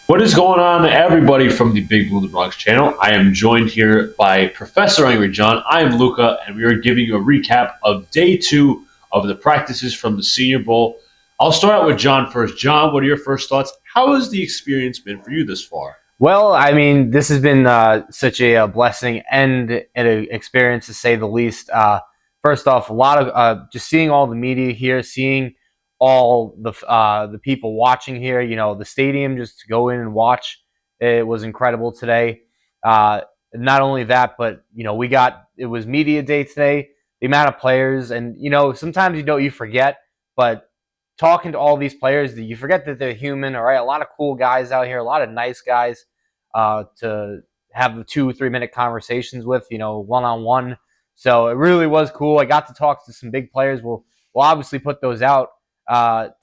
What is going on, everybody, from the Big Blue Bronx channel? I am joined here by Professor Angry John. I am Luca, and we are giving you a recap of day two of the practices from the Senior Bowl. I'll start out with John first. John, what are your first thoughts? How has the experience been for you this far? Well, I mean, this has been such a blessing and an experience to say the least. First off, a lot of just seeing all the media here, seeing all the people watching here. The stadium just to go in and watch. It was incredible today. Not only that, but it was media day today. The amount of players, and sometimes you forget, but talking to all these players, you forget that they're human. All right, a lot of cool guys out here, a lot of nice guys to have the 2 3 minute conversations with, one on one. So it really was cool. I got to talk to some big players. We'll obviously put those out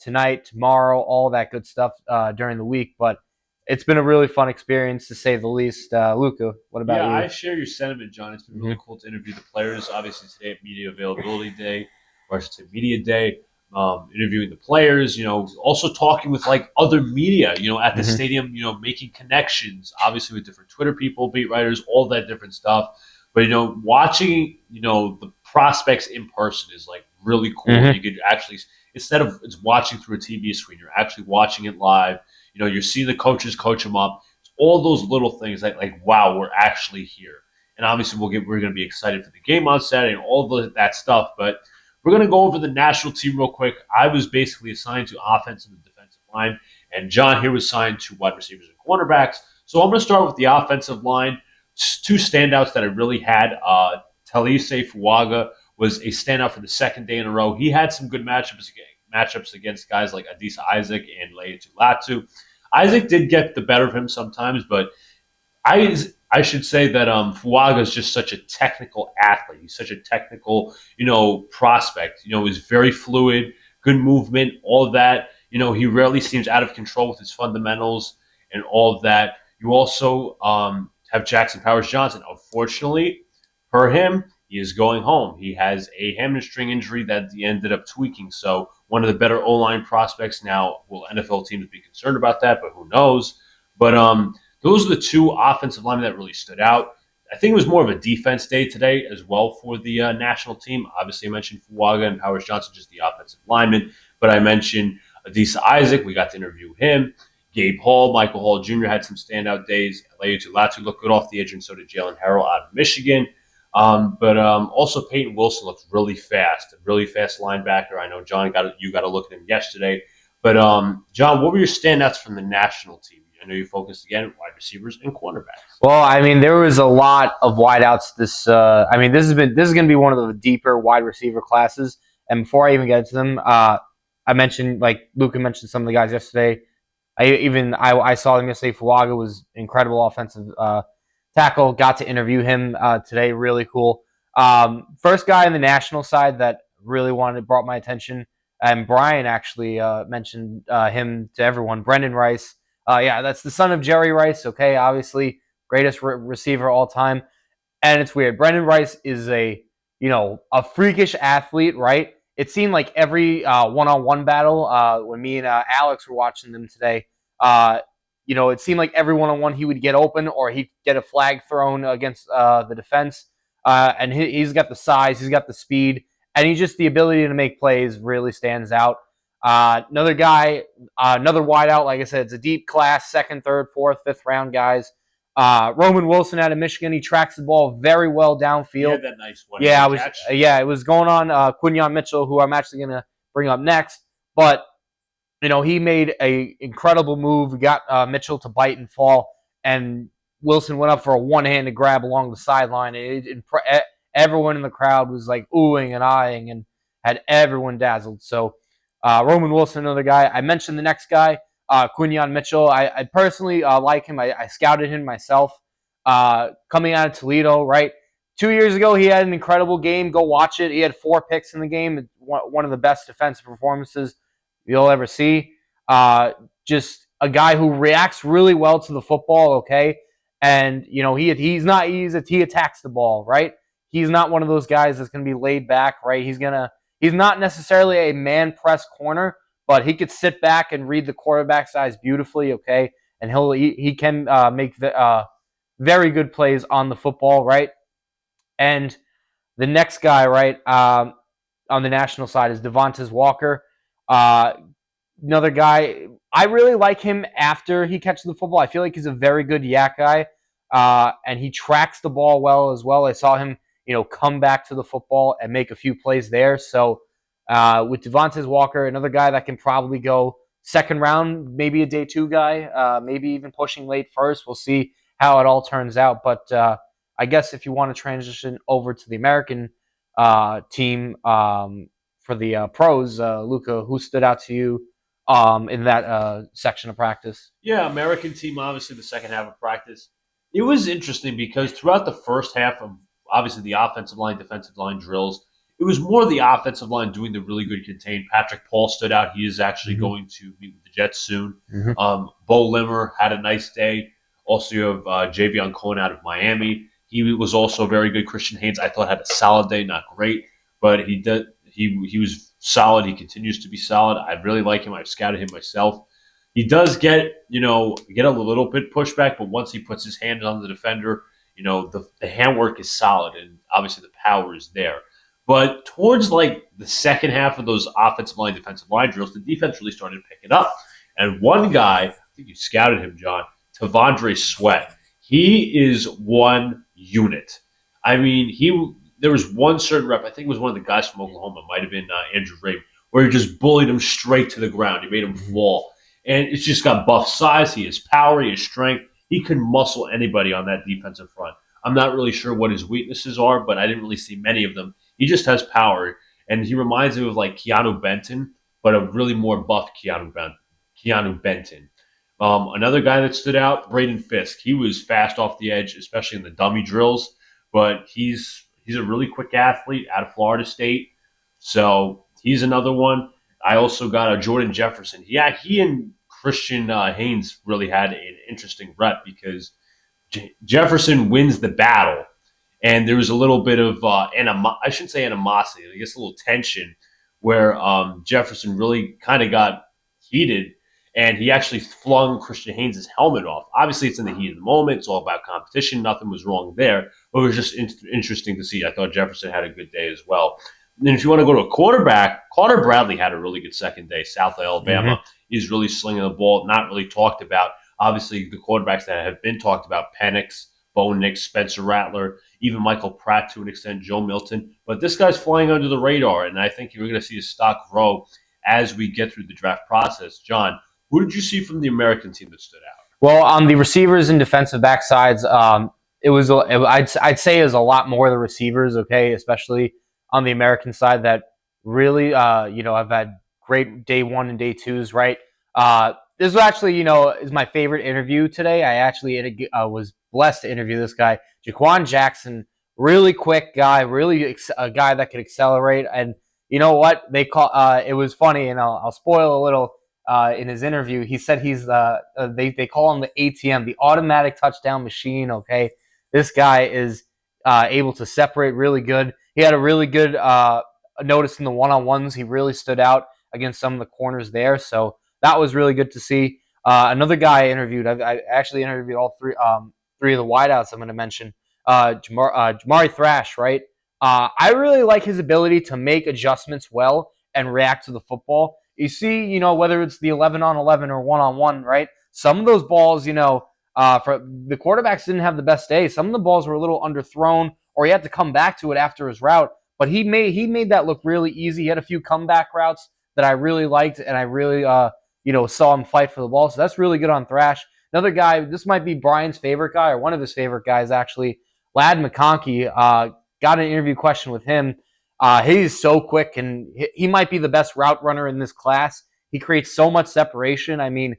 tonight, tomorrow, all that good stuff during the week. But it's been a really fun experience to say the least. Luca, what about Yeah, you? I share your sentiment, John. It's been really cool to interview the players. Obviously, today at Media Availability Day, or I should say Media Day, interviewing the players. Also talking with like other media. At the Mm-hmm. stadium. Making connections. Obviously, with different Twitter people, beat writers, all that different stuff. But watching the prospects in person is like really cool. Mm-hmm. You could actually, instead of it's watching through a TV screen, you're actually watching it live. You're seeing the coaches coach them up, all those little things like wow, we're actually here. And obviously we're going to be excited for the game on Saturday and that stuff. But we're going to go over the national team real quick. I was basically assigned to offensive and defensive line, and John here was assigned to wide receivers and cornerbacks. So I'm going to start with the offensive line. Two standouts that I really had. Talise Fuaga was a standout for the second day in a row. He had some good matchups against guys like Adisa Isaac and Leatu Latu. Isaac did get the better of him sometimes, but I should say that Fuaga is just such a technical athlete. He's such a technical, prospect. He's very fluid, good movement, all of that. He rarely seems out of control with his fundamentals and all of that. You also have Jackson Powers Johnson. Unfortunately, for him, he is going home. He has a hamstring injury that he ended up tweaking. So one of the better O line prospects. Now, will NFL teams be concerned about that? But who knows? But those are the two offensive linemen that really stood out. I think it was more of a defense day today as well for the national team. Obviously, I mentioned Fuaga and Powers Johnson, just the offensive linemen. But I mentioned Adisa Isaac. We got to interview him. Gabe Hall, Michael Hall Jr. had some standout days. Leatu Latu looked good off the edge, and so did Jalen Harrell out of Michigan. But also Peyton Wilson looks really fast linebacker. I know you got to look at him yesterday. But John, what were your standouts from the national team? I know you focused again on wide receivers and cornerbacks. Well, I mean, there was a lot of wideouts. This is going to be one of the deeper wide receiver classes. And before I even get to them, I mentioned, like Luca mentioned, some of the guys yesterday. I saw them yesterday. Fuaga was incredible offensive tackle. Got to interview him today. Really cool. First guy on the national side that really brought my attention, and Brian actually mentioned him to everyone. Brendan Rice. Yeah, that's the son of Jerry Rice. Okay, obviously greatest receiver all time. And it's weird. Brendan Rice is a freakish athlete, right? It seemed like every one-on-one battle when me and Alex were watching them today. It seemed like every one-on-one he would get open or he'd get a flag thrown against the defense. And he's got the size, he's got the speed, and he's just the ability to make plays really stands out. Another guy, another wideout. Like I said, it's a deep class, second, third, fourth, fifth round guys. Roman Wilson out of Michigan, he tracks the ball very well He downfield. had that nice one Yeah, catch. it was going on Quinyon Mitchell, who I'm actually going to bring up next. But he made a incredible move. He got Mitchell to bite and fall, and Wilson went up for a one-handed grab along the sideline. Everyone in the crowd was like oohing and eyeing, and had everyone dazzled. So Roman Wilson, another guy. I mentioned the next guy, Quinyon Mitchell. I personally like him. I scouted him myself. Coming out of Toledo, right? 2 years ago, he had an incredible game. Go watch it. He had 4 picks in the game. One of the best defensive performances you'll ever see. Just a guy who reacts really well to the football, okay? And, he attacks the ball, right? He's not one of those guys that's going to be laid back, right? He's not necessarily a man press corner, but he could sit back and read the quarterback's eyes beautifully, okay? and he can make very good plays on the football, right? And the next guy, right, on the national side is Devontae Walker. Uh, Another guy, I really like him after he catches the football. I feel like he's a very good yak guy, and he tracks the ball well as well. I saw him, come back to the football and make a few plays there. So with Devontae Walker, another guy that can probably go second round, maybe a day two guy, maybe even pushing late first. We'll see how it all turns out. But I guess if you want to transition over to the American team for the pros, Luca, who stood out to you in that section of practice? Yeah, American team, obviously, the second half of practice. It was interesting because throughout the first half of obviously the offensive line, defensive line drills, it was more the offensive line doing the really good contain. Patrick Paul stood out. He is actually going to meet with the Jets soon. Bo Limmer had a nice day. Also, you have Javion Cohen out of Miami. He was also very good. Christian Haynes, I thought, had a solid day, not great, but he did. He was solid. He continues to be solid. I really like him. I've scouted him myself. He does get a little bit pushback, but once he puts his hand on the defender, the handwork is solid, and obviously the power is there. But towards like the second half of those offensive line, defensive line drills, the defense really started to pick it up. And one guy, I think you scouted him, John, Tavondre Sweat. He is one unit. I mean, there was one certain rep. I think it was one of the guys from Oklahoma. It might have been Andrew Rabe, where he just bullied him straight to the ground. He made him fall, and it's just got buff size. He has power. He has strength. He can muscle anybody on that defensive front. I'm not really sure what his weaknesses are, but I didn't really see many of them. He just has power, and he reminds me of like Keanu Benton, but a really more buff Keanu Benton. Another guy that stood out, Braden Fisk. He was fast off the edge, especially in the dummy drills, but he's a really quick athlete out of Florida State. So he's another one. I also got a Jordan Jefferson. Yeah, he and Christian Haynes really had an interesting rep because Jefferson wins the battle, and there was a little bit of I shouldn't say animosity, I guess a little tension where Jefferson really kind of got heated, and he actually flung Christian Haynes' helmet off. Obviously, it's in the heat of the moment. It's all about competition. Nothing was wrong there, but it was just interesting to see. I thought Jefferson had a good day as well. And then if you want to go to a quarterback, Carter Bradley had a really good second day, South Alabama. He's really slinging the ball, not really talked about. Obviously, the quarterbacks that have been talked about, Penix, Bo Nix, Spencer Rattler, even Michael Pratt to an extent, Joe Milton. But this guy's flying under the radar, and I think you're going to see his stock grow as we get through the draft process. John, who did you see from the American team that stood out? Well, on the receivers and defensive back sides, I'd say it was a lot more the receivers, okay, especially on the American side that really, I've had great day one and day twos, right? This was actually, is my favorite interview today. I actually was blessed to interview this guy, Jaquan Jackson, really quick guy, really a guy that could accelerate. And you know what? It was funny, and I'll spoil a little. In his interview, he said they call him the ATM, the automatic touchdown machine. Okay, this guy is able to separate really good. He had a really good notice in the one-on-ones. He really stood out against some of the corners there, so that was really good to see. Another guy I interviewed, I actually interviewed all three of the wideouts I'm going to mention. Jamari Thrash, right? I really like his ability to make adjustments well and react to the football. You see, whether it's the 11-on-11 or one-on-one, right? Some of those balls, for the quarterbacks didn't have the best day. Some of the balls were a little underthrown, or he had to come back to it after his route. But he made that look really easy. He had a few comeback routes that I really liked, and I really, saw him fight for the ball. So that's really good on Thrash. Another guy, this might be Brian's favorite guy, or one of his favorite guys, actually, Lad McConkey. Got an interview question with him. He's so quick, and he might be the best route runner in this class. He creates so much separation. I mean,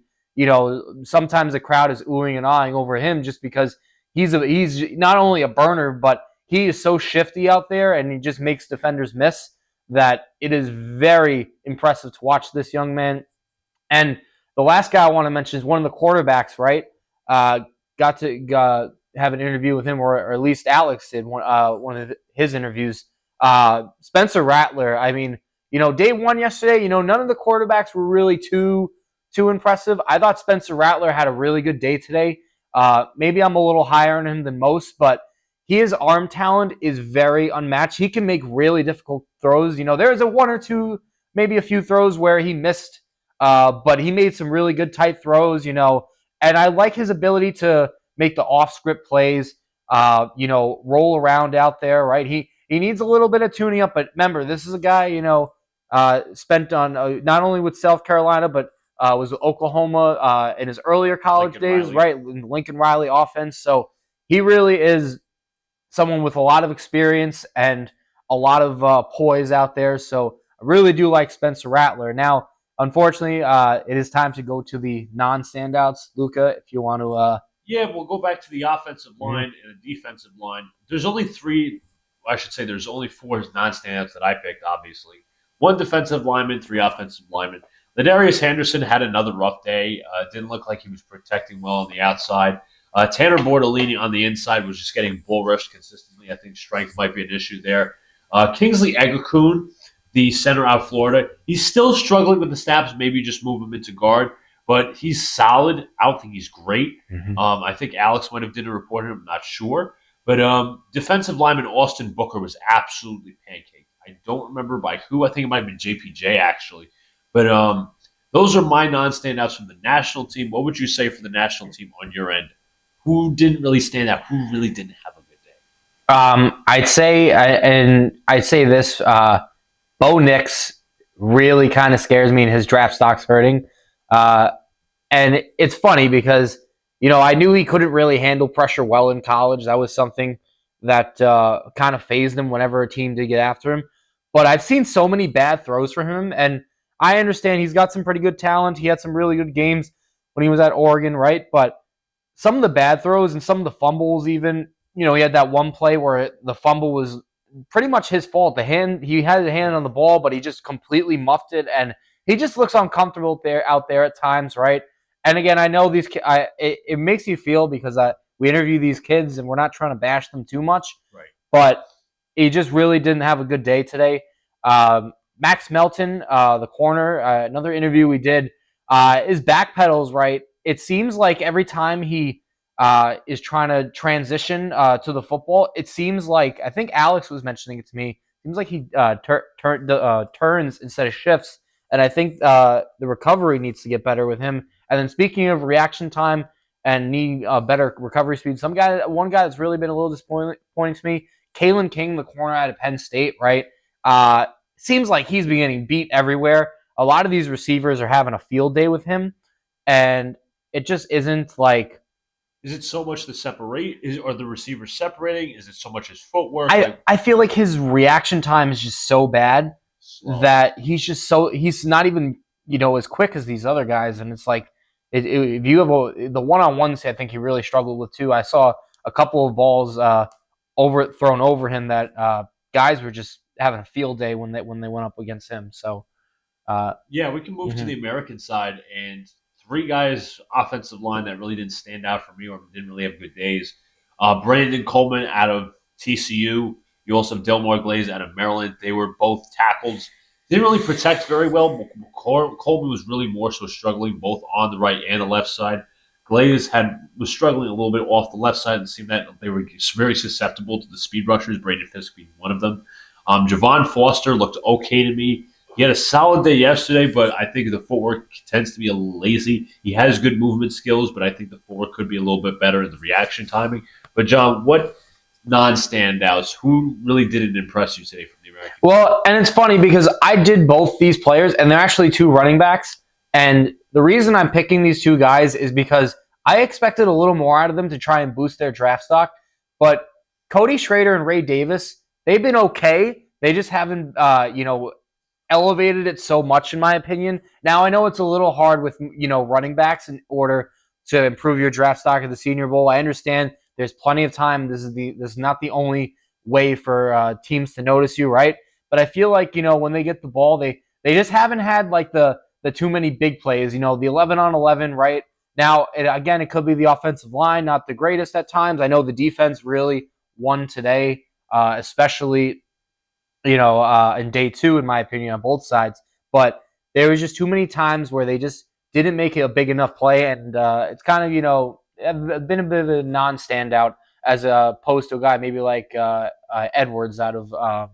sometimes the crowd is oohing and ahhing over him just because he's not only a burner, but he is so shifty out there, and he just makes defenders miss that it is very impressive to watch this young man. And the last guy I want to mention is one of the quarterbacks, right? Got to have an interview with him, or at least Alex did one of his interviews. Spencer Rattler, I mean, day one yesterday, none of the quarterbacks were really too too impressive. I thought Spencer Rattler had a really good day today. Maybe I'm a little higher on him than most, but his arm talent is very unmatched. He can make really difficult throws. There's a one or two, maybe a few throws where he missed, but he made some really good tight throws. And I like his ability to make the off-script plays. Roll around out there. Right, he needs a little bit of tuning up. But remember, this is a guy spent on not only with South Carolina, but was with Oklahoma in his earlier college Lincoln days, Riley. right? Lincoln Riley offense. So he really is someone with a lot of experience and a lot of poise out there. So I really do like Spencer Rattler. Now, unfortunately, it is time to go to the non-standouts. Luca, if you want to. Yeah, we'll go back to the offensive Mhm. line and the defensive line. There's only three, I should say, there's only four non-standouts that I picked, obviously. One defensive lineman, three offensive linemen. Ladarius Henderson had another rough day. Didn't look like he was protecting well on the outside. Tanner Bortolini on the inside was just getting bull rushed consistently. I think strength might be an issue there. Kingsley Egakun, the center out of Florida, he's still struggling with the snaps. Maybe just move him into guard, but he's solid. I don't think he's great. Mhm. I think Alex might have did a report on him. I'm not sure. But defensive lineman Austin Booker was absolutely pancaked. I don't remember by who. I think it might have been JPJ, actually. But those are my non-standouts from the national team. What would you say for the national team on your end? Who didn't really stand out? Who really didn't have a good day? I'd say this. Bo Nix really kind of scares me, and his draft stock's hurting. Uh, And it's funny because, I knew he couldn't really handle pressure well in college. That was something that kind of phased him whenever a team did get after him. But I've seen so many bad throws from him, and I understand he's got some pretty good talent. He had some really good games when he was at Oregon, right? But some of the bad throws and some of the fumbles, even, he had that one play where the fumble was pretty much his fault. He had a hand on the ball, but he just completely muffed it, and he just looks uncomfortable out there at times, right? And again, I know it makes you feel because we interview these kids and we're not trying to bash them too much, Right. but he just really didn't have a good day today. Max Melton, the corner, another interview we did, his back pedals, right? It seems like every time he is trying to transition to the football, it seems like, I think Alex was mentioning it to me, it seems like he turns instead of shifts. And I think the recovery needs to get better with him. And then speaking of reaction time and need better recovery speed, one guy that's really been a little disappointing to me, Kalen King, the corner out of Penn State, right? Seems like he's been getting beat everywhere. A lot of these receivers are having a field day with him, and it just isn't like. Is it so much the separate? Are the receivers separating? Is it so much his footwork? I feel like his reaction time is just so bad Slow. that he's not even as quick as these other guys, and it's like if you have the one-on-ones, I think he really struggled with too. I saw a couple of balls thrown over him that guys were just having a field day when they went up against him. So Yeah, we can move to the American side, and three guys offensive line that really didn't stand out for me or didn't really have good days. Brandon Coleman out of TCU. You also have Delmar Glaze out of Maryland. They were both tackles. Didn't really protect very well. Coleman was really more so struggling both on the right and the left side. Glaze was struggling a little bit off the left side and seemed that they were very susceptible to the speed rushers, Brandon Fisk being one of them. Javon Foster looked okay to me. He had a solid day yesterday, but I think the footwork tends to be a little lazy. He has good movement skills, but I think the footwork could be a little bit better in the reaction timing. But John, what non-standouts? Who really didn't impress you today from the American? Well, and it's funny because I did both these players, and they're actually two running backs. And the reason I'm picking these two guys is because I expected a little more out of them to try and boost their draft stock. But Cody Schrader and Ray Davis, they've been okay. They just haven't, elevated it so much, in my opinion. Now, I know it's a little hard with, running backs in order to improve your draft stock at the Senior Bowl. I understand there's plenty of time. This is not the only way for teams to notice you, right? But I feel like, when they get the ball, they just haven't had like the too many big plays, the 11 on 11, right? Now, it could be the offensive line, not the greatest at times. I know the defense really won today, especially in day two, in my opinion, on both sides. But there was just too many times where they just didn't make a big enough play, and it's kind of been a bit of a non-standout as opposed to a guy maybe like Edwards out of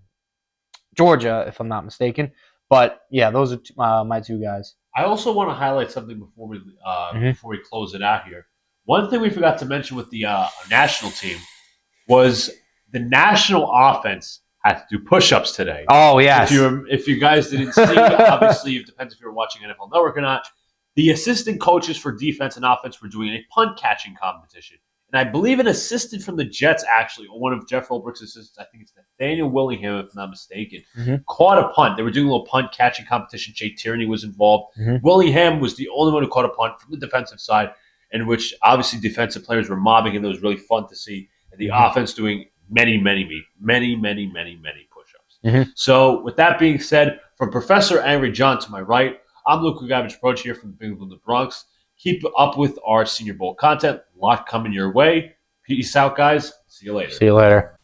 Georgia, if I'm not mistaken. But yeah, those are my two guys. I also want to highlight something Mhm. before we close it out here. One thing we forgot to mention with the national team was the national offense had to do push-ups today. Oh yes. If you guys didn't see, obviously it depends if you're watching NFL Network or not. The assistant coaches for defense and offense were doing a punt catching competition. And I believe an assistant from the Jets, actually, or one of Jeff Ulbricht's assistants, I think it's Nathaniel Willingham, if I'm not mistaken, caught a punt. They were doing a little punt catching competition. Jay Tierney was involved. Willingham was the only one who caught a punt from the defensive side, in which obviously defensive players were mobbing him. It was really fun to see. And the offense doing many push-ups. So with that being said, from Professor Angry John to my right, I'm Luca Garbage Approach here from the Big Blue, the Bronx. Keep up with our Senior Bowl content. A lot coming your way. Peace out, guys. See you later. See you later.